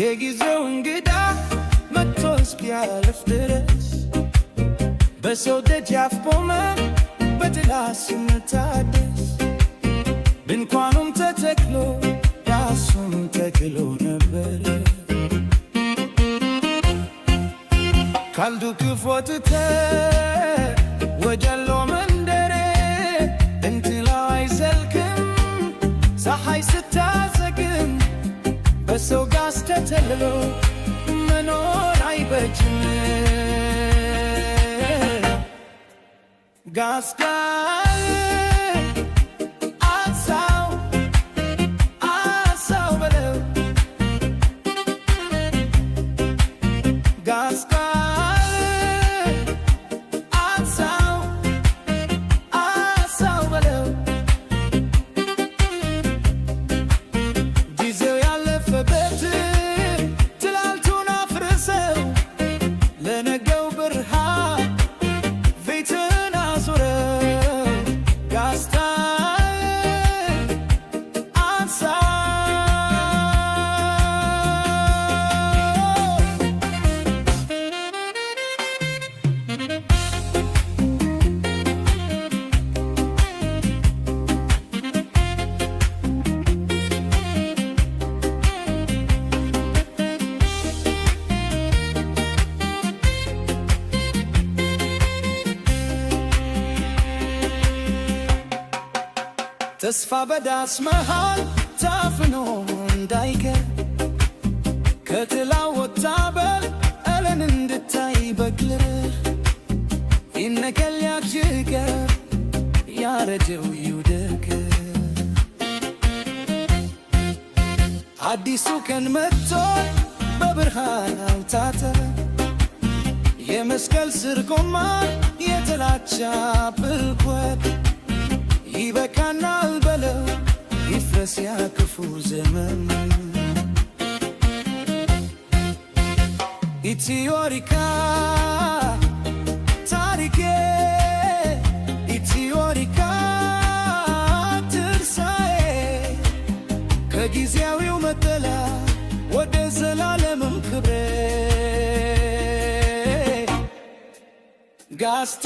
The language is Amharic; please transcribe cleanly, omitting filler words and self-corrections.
የጊዜው እንግዳ መጥቶስ ቢያልፍ ድረስ በሰው ደጃፍ ቆመ በጥላ ሲመታደስ ድንኳኑም ተተክሎ ራሱም ተክሎ ነበር ካልዱ ክፎትተ ወጀሎ መንደሬ እንትላው አይዘልክም ፀሐይ ስታዘግም በሰው ጋስ ተተልሎ መኖር አይበጅም ጋስጋ ተስፋ በዳስ መሃል ታፍኖ እንዳይቀር ከጥላው ወጣበል እለን እንድታይ በግልህ ይነቀል ያጅገር ያረጀው ይውደቅ አዲሱ ቀን መጥቶ በብርሃን አውታተ የመስቀል ስር ቆማ የጥላቻ ብልኮት ይበቃናል በለው ይፍረስ ያ ክፉ ዘመን ኢትዮሪካ ታሪኬ ኢትዮሪካ ትርሳኤ ከጊዜያዊው መጠላ ወደ ዘላለምም ክብሬ ጋስተ